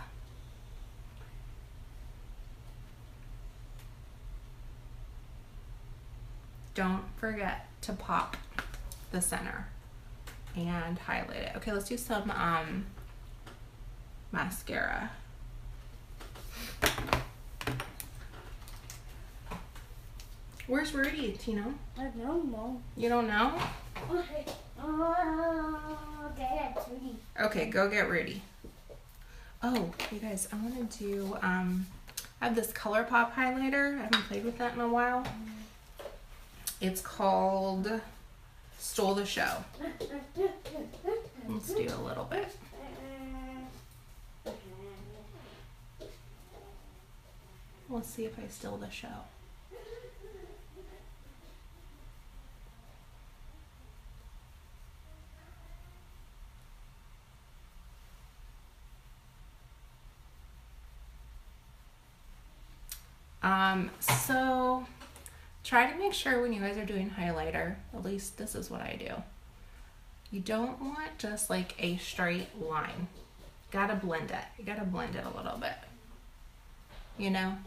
Don't forget to pop the center and highlight it. Okay, let's do some mascara. Where's Rudy, Tino? I don't know, Mom. You don't know? Okay. Okay, that's Rudy. Okay, go get Rudy. Oh, you guys, I want to do, I have this ColourPop highlighter. I haven't played with that in a while. It's called Stole the Show. Let's do a little bit. Let's see if I stole the show. So try to make sure when you guys are doing highlighter, at least this is what I do. You don't want just like a straight line. Gotta blend it. You gotta blend it a little bit. You know?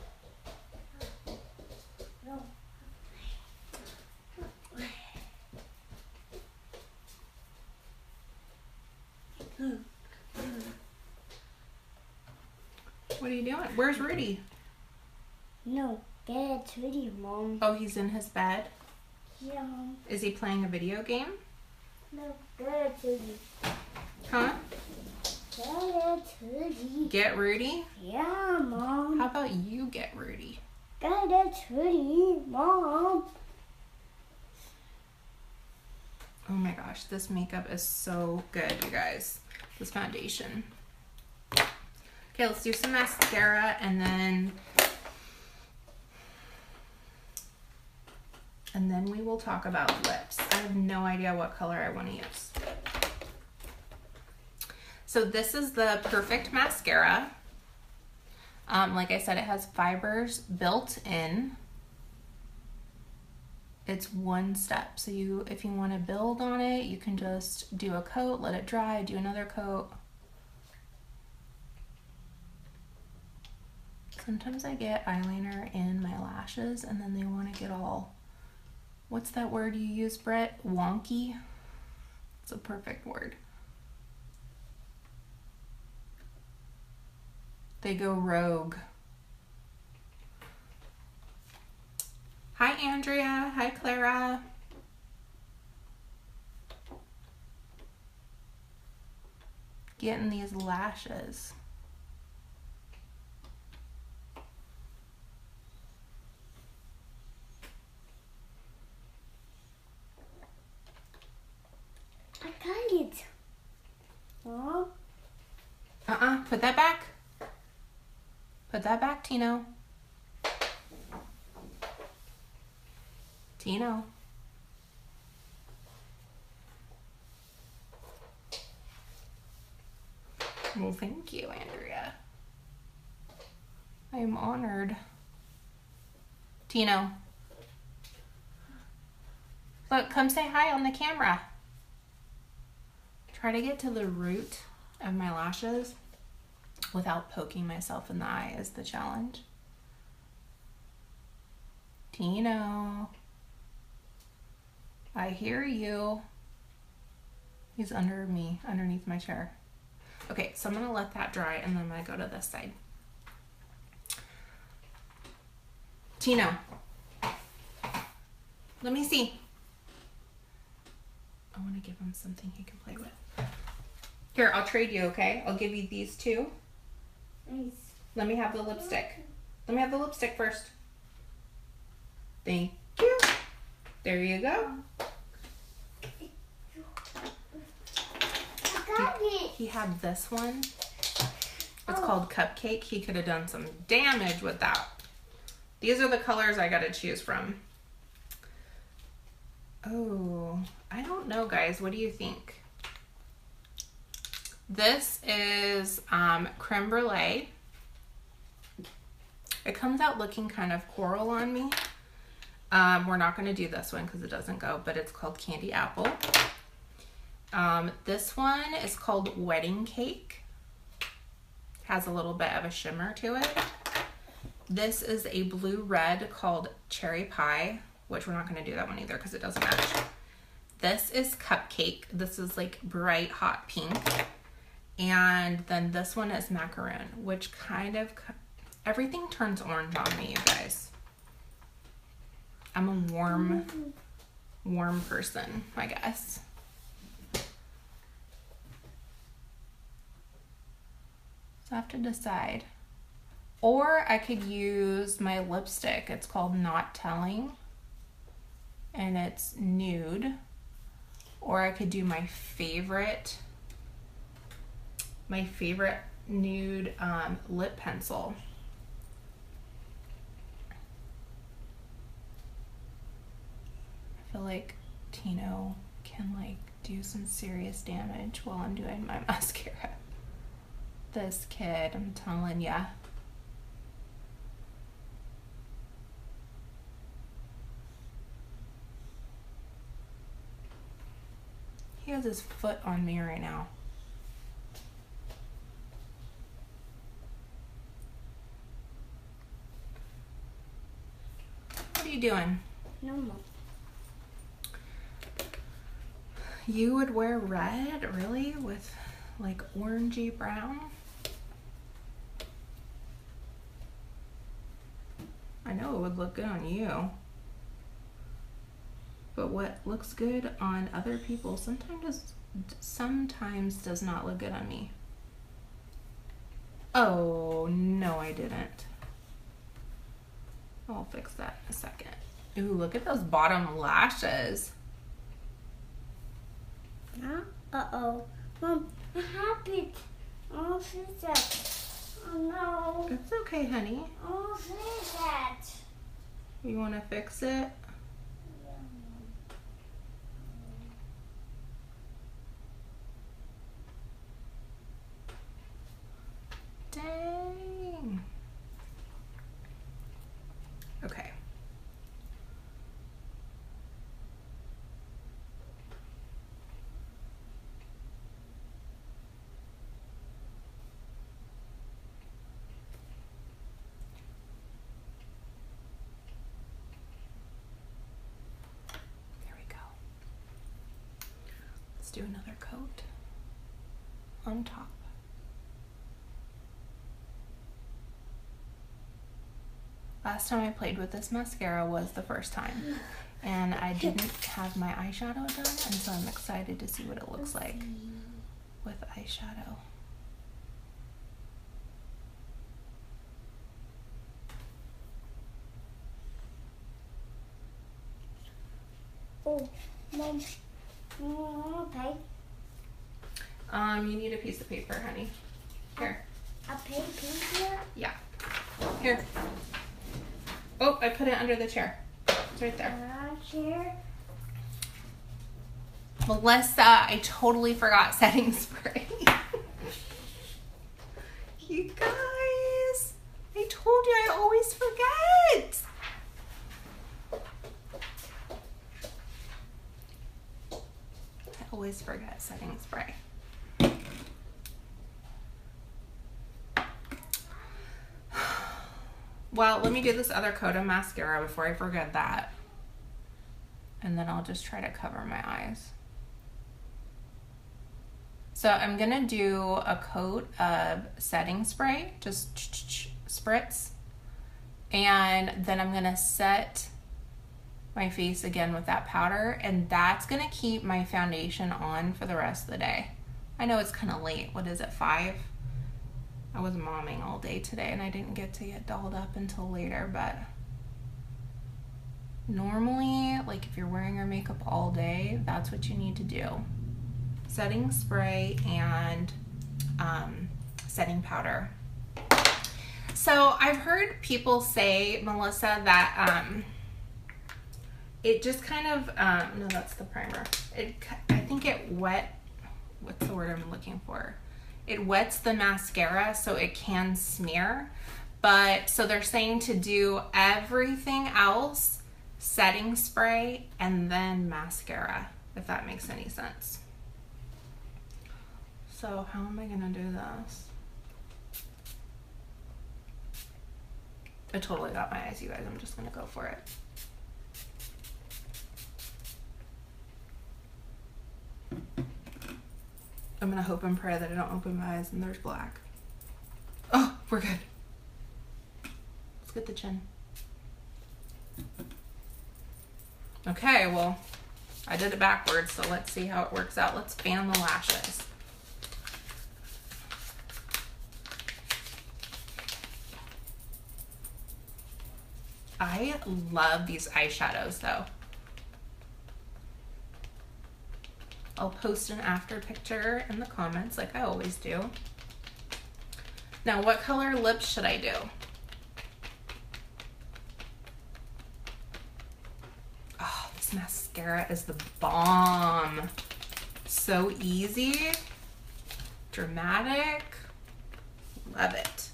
What are you doing? Where's Rudy? No, get Rudy, Mom. Oh, he's in his bed? Yeah. Is he playing a video game? No, get Rudy. Huh? Get Rudy. Get Rudy? Yeah, Mom. How about you get Rudy? Get Rudy, Mom. Oh my gosh, this makeup is so good, you guys. This foundation. Okay, let's do some mascara and then we will talk about lips. I have no idea what color I want to use. So this is the Perfect Mascara. Like I said, it has fibers built in. It's one step. So if you want to build on it, you can just do a coat, let it dry, do another coat. Sometimes I get eyeliner in my lashes and then they want to get all, what's that word you use, Brett? Wonky? It's a perfect word. They go rogue. Hi, Andrea. Hi, Clara. Getting these lashes. I got it. Mom? Put that back. Put that back, Tino. Tino. Well, thank you, Andrea. I am honored. Tino. Look, come say hi on the camera. Try to get to the root of my lashes without poking myself in the eye is the challenge. Tino. I hear you. He's under me, underneath my chair. Okay, so I'm gonna let that dry and then I'm gonna go to this side. Tino, let me see. I wanna give him something he can play with. Here, I'll trade you, okay? I'll give you these two. Nice. Let me have the lipstick. Let me have the lipstick first. Thank you. There you go. I got it. He had this one. It's called Cupcake. He could have done some damage with that. These are the colors I gotta choose from. Oh, I don't know, guys. What do you think? This is creme brulee. It comes out looking kind of coral on me. We're not going to do this one because it doesn't go, but it's called Candy Apple. This one is called Wedding Cake. Has a little bit of a shimmer to it. This is a blue-red called Cherry Pie, which we're not going to do that one either because it doesn't match. This is Cupcake. This is like bright hot pink. And then this one is macaroon, which kind of, everything turns orange on me, you guys. I'm a warm person, I guess. So I have to decide. Or I could use my lipstick. It's called Not Telling. And it's nude. Or I could do my favorite nude lip pencil. I feel like Tino can like do some serious damage while I'm doing my mascara. This kid, I'm telling ya. He has his foot on me right now. What are you doing? No more. You would wear red, really? With like orangey brown? I know it would look good on you. But what looks good on other people sometimes does not look good on me. Oh, no, I didn't. I'll fix that in a second. Ooh, look at those bottom lashes. Uh-oh. Mom, what happened? Oh, fix that. Oh, no. It's okay, honey. Oh, fix that. You want to fix it? Dang. Okay. There we go. Let's do another coat on top. Last time I played with this mascara was the first time, and I didn't have my eyeshadow done, and so I'm excited to see what it looks like with eyeshadow. Oh, Mom. Okay. You need a piece of paper, honey. Here. A paper? Yeah. Here. Oh, I put it under the chair. It's right there. Chair. Melissa, I totally forgot setting spray. You guys, I told you I always forget. I always forget setting spray. Well, let me do this other coat of mascara before I forget that. And then I'll just try to cover my eyes. So I'm gonna do a coat of setting spray, just spritz. And then I'm gonna set my face again with that powder, and that's gonna keep my foundation on for the rest of the day. I know it's kind of late. What is it, 5? I was momming all day today and I didn't get to get dolled up until later, but normally, like if you're wearing your makeup all day, that's what you need to do. Setting spray and setting powder. So I've heard people say, Melissa, that it just kind of, no, that's the primer. I think it what's the word I'm looking for? It wets the mascara so it can smear. But so they're saying to do everything else, setting spray and then mascara, if that makes any sense. So how am I gonna do this? I totally got my eyes, you guys. I'm just gonna go for it. I'm gonna hope and pray that I don't open my eyes and there's black. Oh, we're good. Let's get the chin. Okay, well, I did it backwards, so let's see how it works out. Let's fan the lashes. I love these eyeshadows though. I'll post an after picture in the comments like I always do. Now, what color lips should I do? Oh, this mascara is the bomb. So easy, dramatic, love it.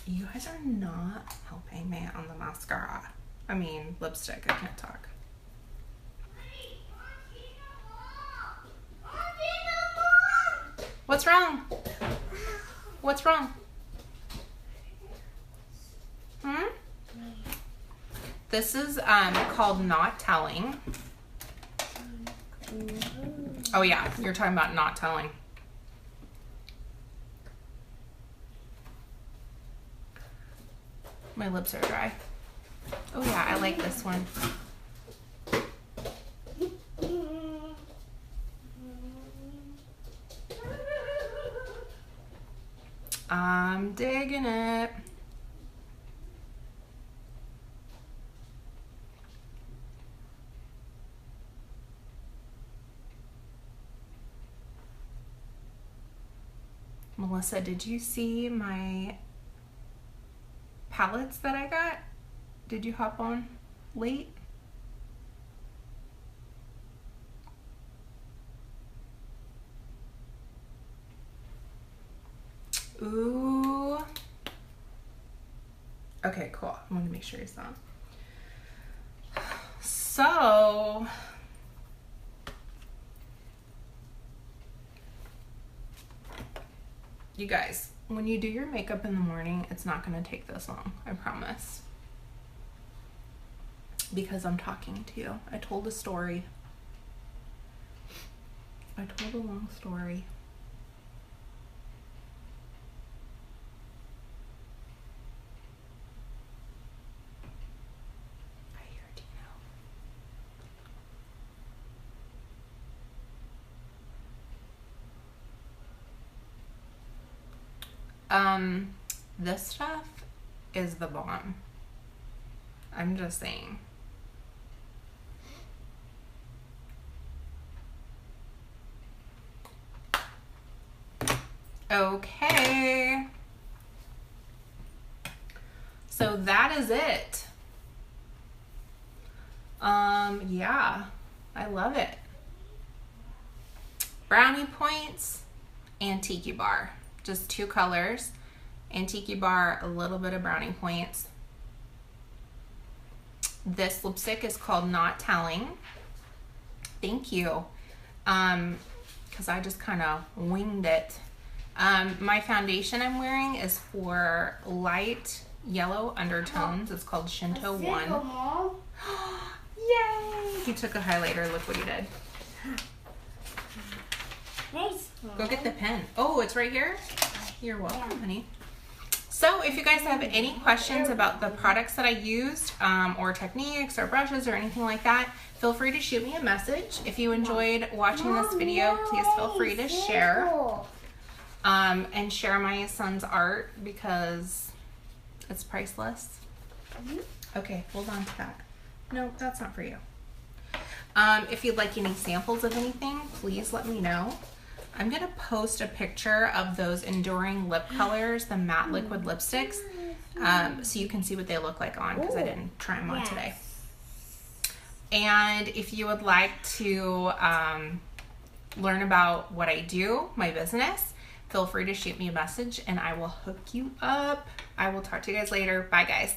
You guys are not helping me on the mascara. I mean, lipstick, I can't talk. What's wrong? What's wrong? This is called Not Telling. Oh yeah, you're talking about not telling. My lips are dry. Oh yeah, I like this one. I'm digging it. Melissa, did you see my palettes that I got? Did you hop on late? Ooh. Okay, cool. I want to make sure you saw. So, you guys, when you do your makeup in the morning, it's not going to take this long, I promise. Because I'm talking to you. I told a story. I told a long story. I hear Dino. This stuff is the bomb. I'm just saying. Okay. So that is it. Yeah, I love it. Brownie points and tiki bar. Just 2 colors. And tiki bar, a little bit of brownie points. This lipstick is called Not Telling. Thank you. Because I just kind of winged it. My foundation I'm wearing is for light yellow undertones. It's called Shinto 1. Yay! He took a highlighter. Look what he did. Go get the pen. Oh, it's right here? You're welcome, honey. So if you guys have any questions about the products that I used, or techniques or brushes or anything like that, feel free to shoot me a message. If you enjoyed watching this video, please feel free to share. And share my son's art because it's priceless. Okay, hold on to that. No, that's not for you. If you'd like any samples of anything, please let me know. I'm going to post a picture of those Enduring lip colors, the matte liquid lipsticks, so you can see what they look like on because I didn't try them on today. And if you would like to learn about what I do, my business, feel free to shoot me a message and I will hook you up. I will talk to you guys later. Bye, guys.